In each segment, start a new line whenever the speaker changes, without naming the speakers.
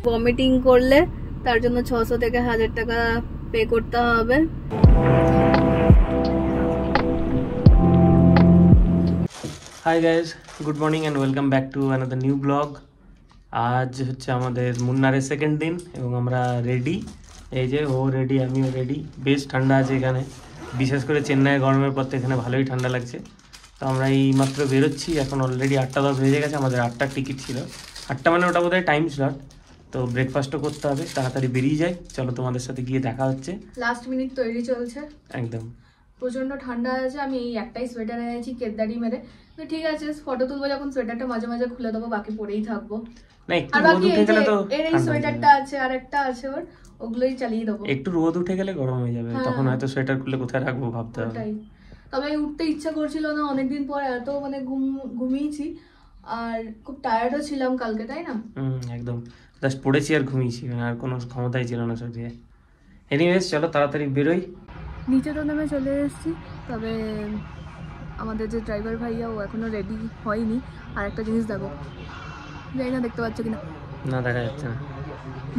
Vomiting করলে তার জন্য 600 থেকে 1000 টাকা পে করতে হবে।
Hi guys, good morning and welcome back to another new blog. আজ হচ্ছে আমাদের মুন্নারের সেকেন্ড দিন এবং আমরা রেডি। এই যে ও রেডি, আমিও রেডি। বেশ ঠান্ডা আছে এখানে, বিশেষ করে চেন্নাইয়ের গরমের পর তো এখানে ভালোই ঠান্ডা লাগছে। তো আমরা এই মাত্র বেরোচ্ছি, এখন অলরেডি 8:10 বেজে গেছে। আমাদের 8টার টিকিট ছিল, 8টা মানে ওটা বোধহয় টাইম স্লট। তো ব্রেকফাস্টও করতে হবে, তাড়াতাড়ি বেরিয়ে যাই। চলো তোমাদের সাথে গিয়ে দেখা হচ্ছে।
লাস্ট মিনিট তৈরি চলছে,
একদম
প্রচন্ড ঠান্ডা আছে। আমি এই একটাই সোয়েটার এনেছি কেদারি মেরে। তো ঠিক আছে, ফটো তুলবো যখন সোয়েটারটা মাঝে মাঝে খুলে দেবো, বাকি পরেই থাকবো।
না, একটু রোদ উঠে গেলে তো
এর এই সোয়েটারটা আছে আর একটা আছে ওর, ওগুলোই চালিয়ে দেবো।
একটু রোদ উঠে গেলে গরম হয়ে যাবে, তখন হয়তো সোয়েটার খুলে কোথায় রাখবো ভাবতে হবে।
তবে উঠতে ইচ্ছা করছিল না, অনেকদিন পর এত মানে ঘুমিয়েছি আর খুব টায়ার্ডও ছিলাম কালকে, তাই না?
একদম জাস্ট পড়েছি আর ঘুমিয়েছি, মানে আর কোনো ক্ষমতাই ছিল না শরীরে। এনিওয়েজ চলো তাড়াতাড়ি বেরোই।
নিচে তো নামে চলে এসেছি, তবে আমাদের যে ড্রাইভার ভাইয়া ও এখনো রেডি হয়নি। আর একটা জিনিস দেখো, জানি না দেখতে পাচ্ছ কিনা,
না দেখা যাচ্ছে না,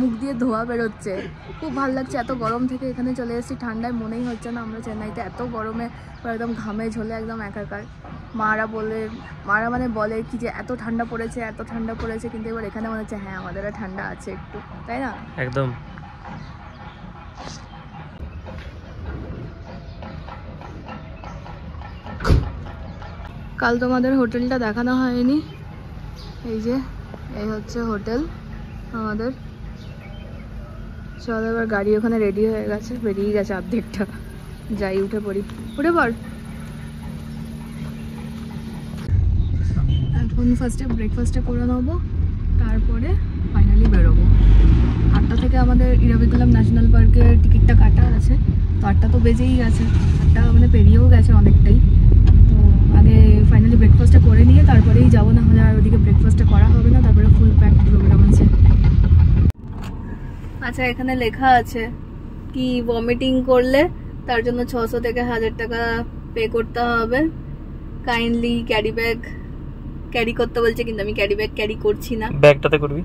মুখ দিয়ে ধোয়া বেরোচ্ছে। খুব ভালো লাগছে, এত গরম থেকে এখানে চলে এসেছি ঠান্ডায়। মনেই হচ্ছে না আমরা চেন্নাইতে এত গরমে একদম ঘামে ঝোলে একদম একাকার। মারা মানে বলে কি যে এত ঠান্ডা পড়েছে, কিন্তু এবার এখানে মনে হচ্ছে হ্যাঁ আমাদেরও ঠান্ডা আছে একটু, তাই না?
একদম।
কাল তোমাদের হোটেলটা দেখানো হয়নি, এই হচ্ছে হোটেল আমাদের। চলো এবার গাড়ি ওখানে রেডি হয়ে গেছে, বেরিয়ে গেছে অর্ধেকটা। যাই, উঠে পড়। এখন ফার্স্টে ব্রেকফাস্টে করে নেবো, তারপরে ফাইনালি বেরোবো। 8টা থেকে আমাদের ইরাভিকুলাম ন্যাশনাল পার্কের টিকিটটা কাটা আছে। তো 8টা তো বেজেই গেছে, 8টা মানে পেরিয়েও গেছে অনেকটাই। তো আগে ফাইনালি ব্রেকফাস্টটা করে নিয়ে তারপরেই যাবো, না হলে আর ওদিকে ব্রেকফাস্টটা করা হবে না। তারপরে ফুল প্যাকড প্রোগ্রাম আছে। আচ্ছা, এখানে লেখা আছে কি ভমিটিং করলে তার জন্য 600 থেকে 1000 টাকা পে করতে হবে। কাইন্ডলি ক্যারি ব্যাগ ক্যারি করতে বলছে, কিন্তু আমি ক্যারি ব্যাগ ক্যারি করছি না।
ব্যাগটাতে করবি।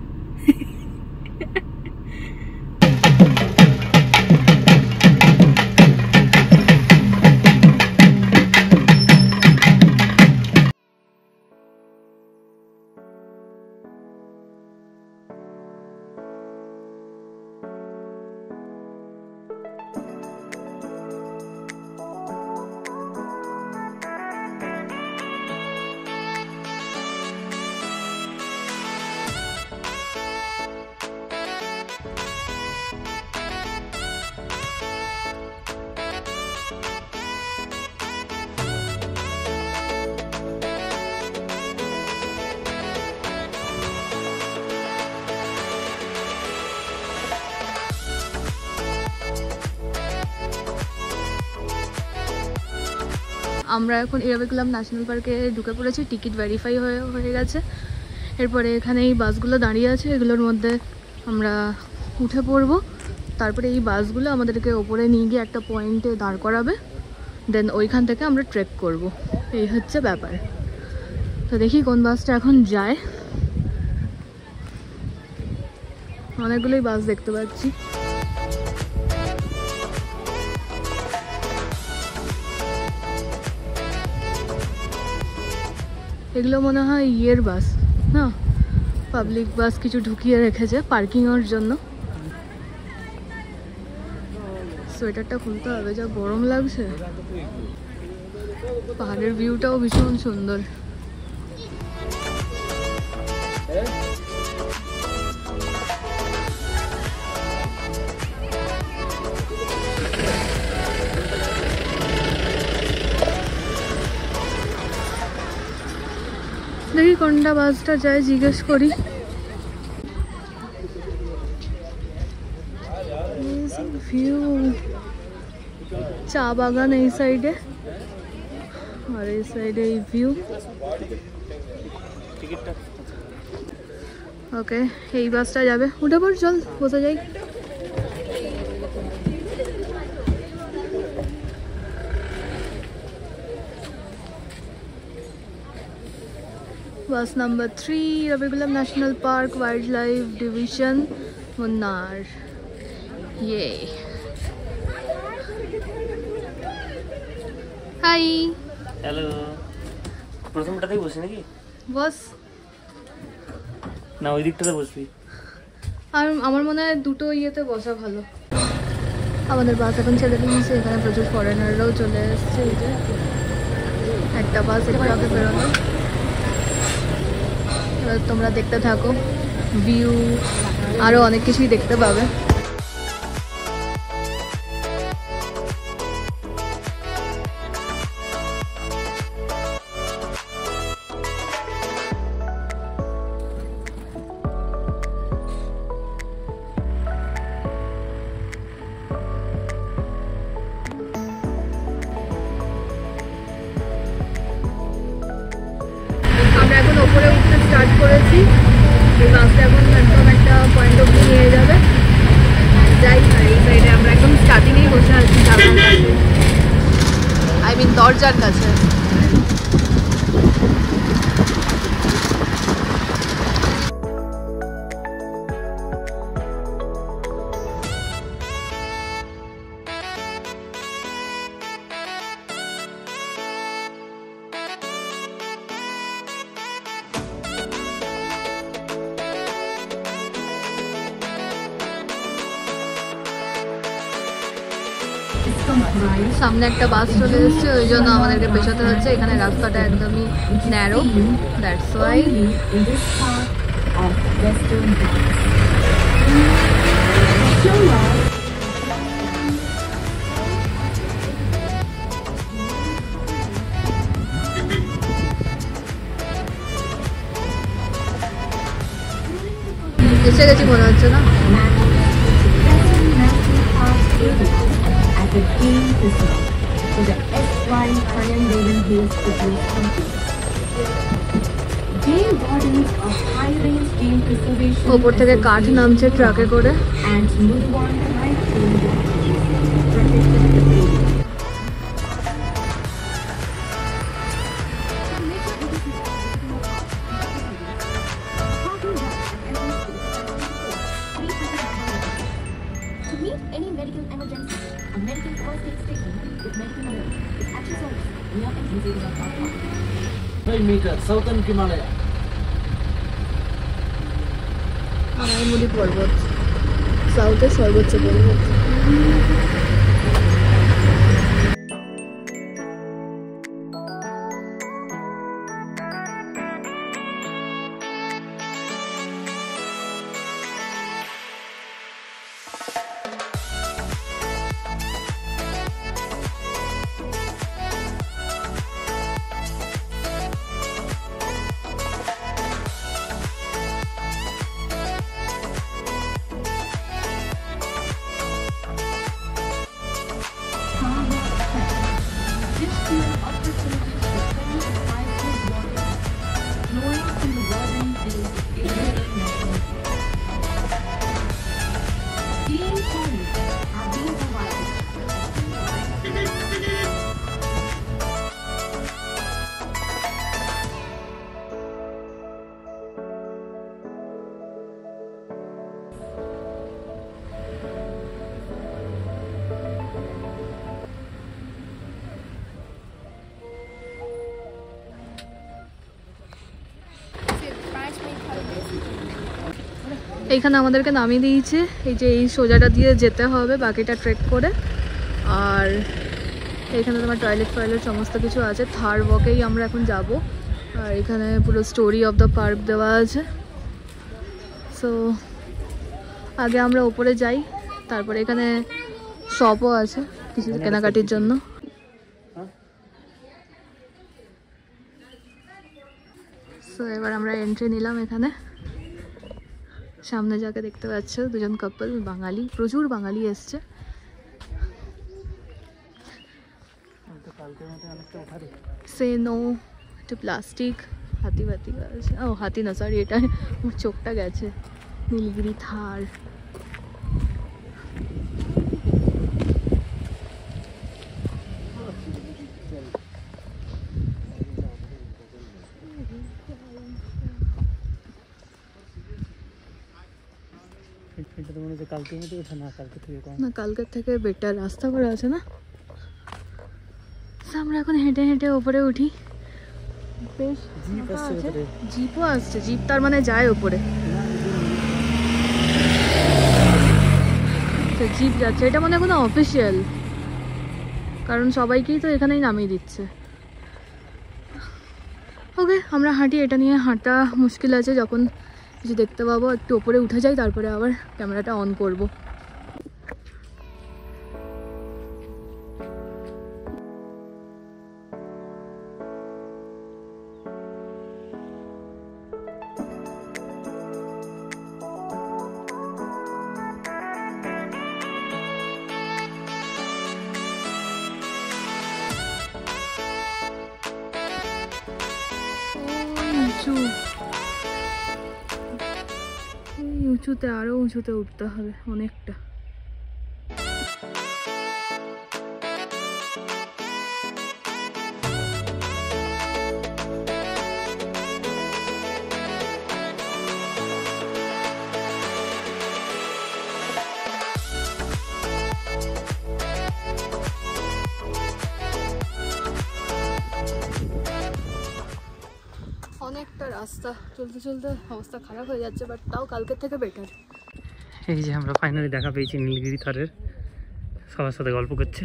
আমরা এখন ইরাভিকুলাম ন্যাশনাল পার্কে ঢুকে পড়েছি, টিকিট ভেরিফাই হয়ে গেছে। এরপরে এখানে এই বাসগুলো দাঁড়িয়ে আছে, এগুলোর মধ্যে আমরা উঠে পড়বো। তারপরে এই বাসগুলো আমাদেরকে ওপরে নিয়ে গিয়ে একটা পয়েন্টে দাঁড় করাবে, দেন ওইখান থেকে আমরা ট্রেক করব। এই হচ্ছে ব্যাপার। তো দেখি কোন বাসটা এখন যায়। অনেকগুলোই বাস দেখতে পাচ্ছি। এগুলো মনে হয় ইয়ের বাস না, পাবলিক বাস কিছু ঢুকিয়ে রেখেছে পার্কিংয়ের জন্য। সোয়েটারটা খুলতে হবে, যা গরম লাগছে। পাহাড়ের ভিউটাও ভীষণ সুন্দর। দেখি কোনটা বাসটা যায়, জিজ্ঞেস করি। ভিউ, চা বাগান এই সাইডে, আর এই সাইডে এই ভিউ। ওকে, এই বাসটা যাবে, উঠে পড়, চল বসে যাই। Bus number 3, Eravikulam national park, wild life division, Munnar. ইয়ে হাই।
হ্যালো। প্রথমটাতেই বসি নাকি?
বস
না ওই দিকটাতে বসবি?
আর আমার মনে হয় দুটো ইয়েতে বসা ভালো। আমাদের বাস এখন ছেড়ে দিয়েছে, এখানে প্রচুর ফরেনাররাও চলে এসছে। এই যে একটা বাস একটু আগে বেরোলো। এবার তোমরা দেখতে থাকো, ভিউ আরও অনেক কিছুই দেখতে পাবে। আমরা এখন ওপরে উঠতে স্টার্ট করেছি। এই বাসটা এখন একদম একটা পয়েন্ট অব্দি নিয়ে যাবে। যাই আর এই সাইডে আমরা একদম স্টার্টিংয়েই বসে আছি, জানালার কাছে, আই মিন দরজার কাছে। সামনে একটা বাস চলে এসেছে, ওই জন্য আমাদেরকে পেছাতে হচ্ছে। এখানে রাস্তাটা একদমই ন্যারো, দ্যাটস ওয়াই। এসে গেছি মনে হচ্ছে না?
The game is now for the SY Korean Raven Hills Fitness Company. Game wardens of high-range game preservation
ওপর থেকে কাঠ নামছে ট্রাকে করে।
and Mudwan high-trained protected the game. To meet any medical emergency, a medical first aid station with medical alerts is at your service near entry to the car park.
5 meter southern Himalaya.
আড়াইমুড়ি পর্বত, সাউথের সর্বোচ্চ পর্বত।
This field opportunities for training of high-skilled warriors, flowing from the Warden Hills National Park. Clean toilets have been provided.
এইখানে আমাদেরকে নামিয়ে দিয়েছে। এই যে এই সোজাটা দিয়ে যেতে হবে, বাকিটা ট্রেক করে। আর এখানে তোমার টয়লেট সমস্ত কিছু আছে। থার ওয়াকেই আমরা এখন যাব। আর এখানে পুরো স্টোরি অফ দ্য পার্ক দেওয়া আছে। সো আগে আমরা ওপরে যাই, তারপরে এখানে শপও আছে কিছু কেনাকাটির জন্য। সো এবার আমরা এন্ট্রি নিলাম এখানে। সামনে যাকে দেখতে পাচ্ছ, দুজন কাপল, বাঙালি, প্রচুর বাঙালি এসছে। Say no to plastic. হাতি আছে। ও হাতি না, সরি, এটা চোখটা গেছে। নীলগিরি থার।
মনে হচ্ছে কালকের মতো ওঠা না, কালকে থেকে কম।
না, কালকের থেকে বেটার রাস্তা করা আছে না। তো আমরা এখন হেঁটে হেঁটে ওপরে উঠি। বেশ
জিপ
ফাঁকা
আসছে
আছে।
ভেতরে।
জিপও আসছে, জিপ তার মানে যায় ওপরে। তো জিপ যাচ্ছে, এটা মানে কোনো অফিসিয়াল, কারণ সবাইকেই তো এখানেই নামিয়ে দিচ্ছে। ওকে, আমরা হাঁটি। এটা নিয়ে হাঁটা মুশকিল আছে, যখন কিছু দেখতে পাবো একটু ওপরে উঠে যাই, তারপরে আবার ক্যামেরাটা অন করব। উঁচু, এই উঁচুতে আরো উঁচুতে উঠতে হবে অনেকটা। অনেকটা রাস্তা, চলতে চলতে অবস্থা খারাপ হয়ে যাচ্ছে, বাট তাও কালকের থেকে বেটার।
এই যে আমরা ফাইনালি দেখা পেয়েছি নীলগিরি থারের, সবার সাথে গল্প করছে।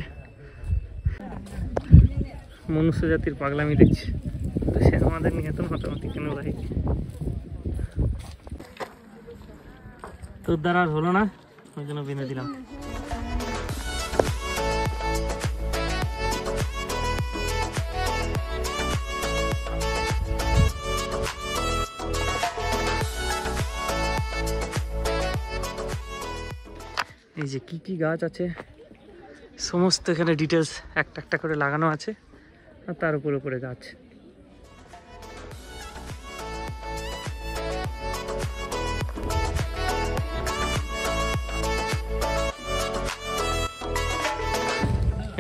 মনুষ্য জাতির পাগলামি দেখছি, তো সে আমাদের নিয়ে এত মাতামাতি কেন ভাই? তোর দ্বারা আর হলো না, ওই জন্য বেঁধে দিলাম। এই যে কি কি গাছ আছে সমস্ত এখানে ডিটেলস একটা একটা করে লাগানো আছে, আর তার উপরে উপরে গাছ।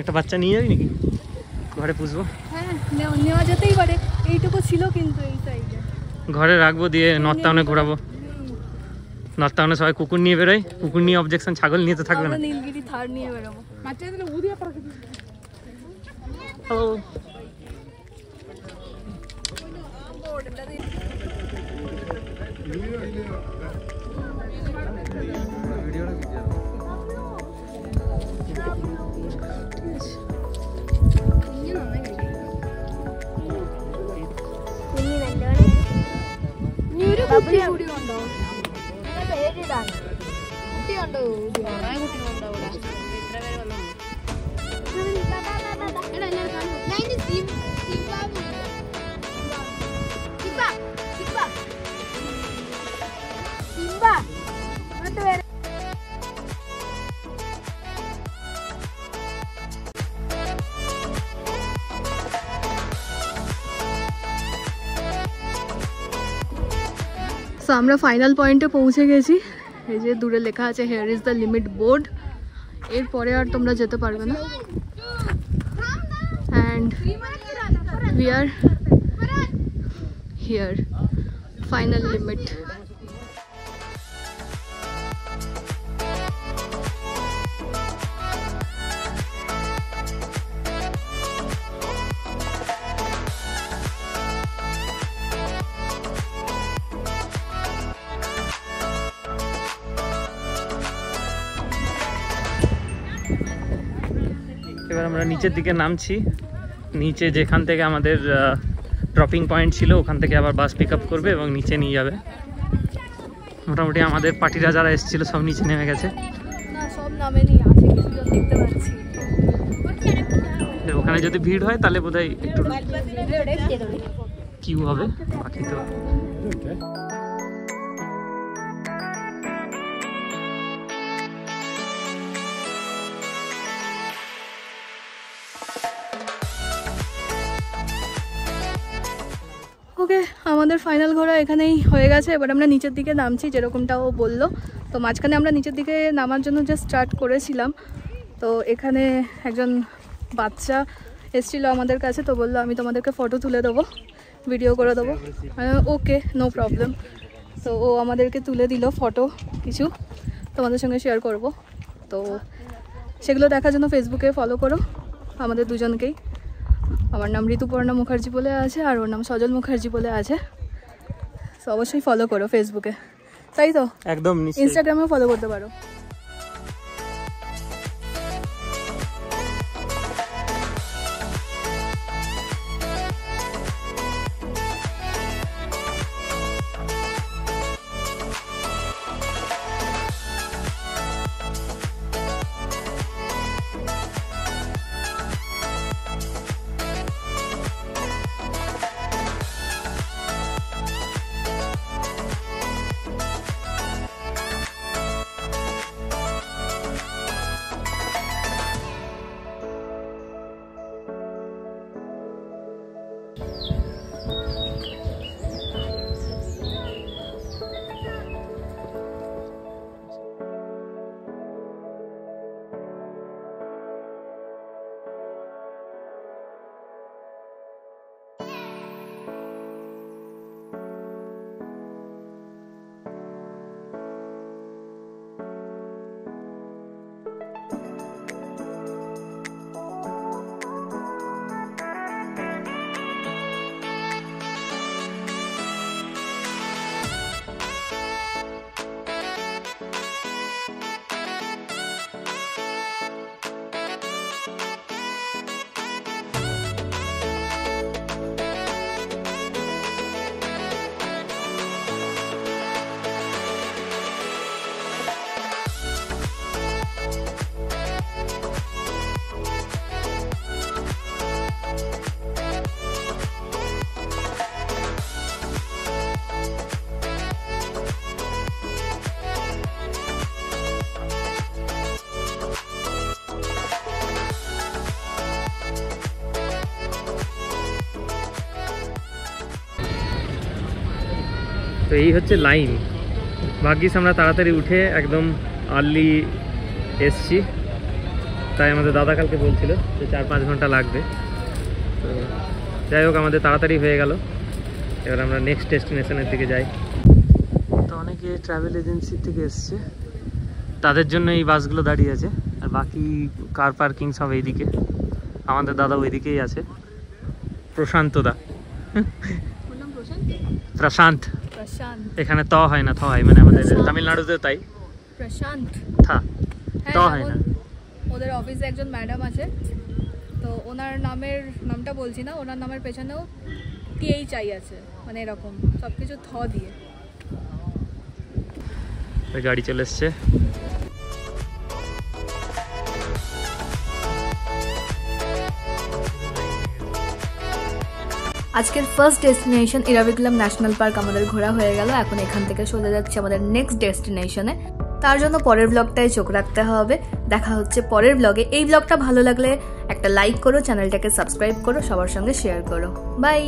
একটা বাচ্চা নিয়ে যাবি নাকি? ঘরে পুষবো।
হ্যাঁ, নেওয়া যেতেই পারে। এইটুকু ছিল কিন্তু এই সাইডে।
ঘরে রাখবো, দিয়ে নর্থ টাউনে ঘোরাবো। নর্থ টাউনে সবাই কুকুর নিয়ে বেরোয়, কুকুর নিয়ে অবজেকশন, ছাগল নিয়ে তো থাকবে না।
আমরা নীলগিরি থার নিয়ে বেরোবো।
হ্যালো।
সো আমরা ফাইনাল পয়েন্টে পৌঁছে গেছি। এই যে দূরে লেখা আছে hair is the limit board. এরপরে আর তোমরা যেতে পারবে না। And we are here, final limit.
এবার আমরা নিচের দিকে নামছি। নিচে যেখান থেকে আমাদের ড্রপিং পয়েন্ট ছিল, ওখান থেকে আবার বাস পিক আপ করবে এবং নিচে নিয়ে যাবে। মোটামুটি আমাদের পার্টিরা যারা এসেছিল সব নিচে নেমে গেছে।
না, সব নামেনি, আছে কিছুজন দেখতে পাচ্ছি।
ওখানে যদি ভিড় হয় তাহলে বোধহয় একটু কিউ হবে, বাকি তো
ওকে, আমাদের ফাইনাল ঘোরা এখানেই হয়ে গেছে। এবার আমরা নিচের দিকে নামছি, যেরকমটা ও বললো। তো মাঝখানে আমরা নিচের দিকে নামার জন্য যে স্টার্ট করেছিলাম, তো এখানে একজন বাচ্চা এসেছিলো আমাদের কাছে, তো বললো আমি তোমাদেরকে ফটো তুলে দেবো, ভিডিও করে দেবো। ওকে, নো প্রবলেম। তো ও আমাদেরকে তুলে দিল ফটো কিছু। তোমাদের সঙ্গে শেয়ার করব। তো সেগুলো দেখার জন্য ফেসবুকে ফলো করো আমাদের দুজনকেই। আমার নাম ঋতুপর্ণা মুখার্জি বলে আছে, আর ওর নাম সজল মুখার্জি বলে আছে। তো অবশ্যই ফলো করো ফেসবুকে, তাই তো?
একদম,
ইনস্টাগ্রামেও ফলো করতে পারো।
তো এই হচ্ছে লাইন। ভাগ্যিস আমরা তাড়াতাড়ি উঠে একদম আর্লি এসছি, তাই আমাদের দাদা কালকে বলছিল যে 4-5 ঘন্টা লাগবে। তো যাই হোক, আমাদের তাড়াতাড়ি হয়ে গেল। এবার আমরা নেক্সট ডেস্টিনেশনের দিকে যাই। তো অনেকে ট্রাভেল এজেন্সি থেকে এসছে, তাদের জন্য এই বাসগুলো দাঁড়িয়ে আছে, আর বাকি কার পার্কিং সব এইদিকে। আমাদের দাদা ওইদিকেই আছে, প্রশান্তদা। প্রশান্ত, এখানে ত হয় না, থ হয়, মানে আমাদের তামিলনাড়ুতেও তাই,
প্রশান্ত
থা ত হয় না।
ওদের অফিসে একজন ম্যাডাম আছে, তো ওনার নামটা বলছি না, ওনার নামের পেছনেও THI আছে, মানে এরকম সবকিছু থ দিয়ে।
গাড়ি চলে এসছে।
আজকের first destination Eravikulam national park আমাদের ঘোরা হয়ে গেল। এখন এখান থেকে সোজা যাচ্ছে আমাদের নেক্সট ডেস্টিনেশনে। তার জন্য পরের ব্লগটায় চোখ রাখতে হবে। দেখা হচ্ছে পরের ব্লগে। এই ব্লগটা ভালো লাগলে একটা লাইক করো, চ্যানেলটাকে সাবস্ক্রাইব করো, সবার সঙ্গে শেয়ার করো। বাই।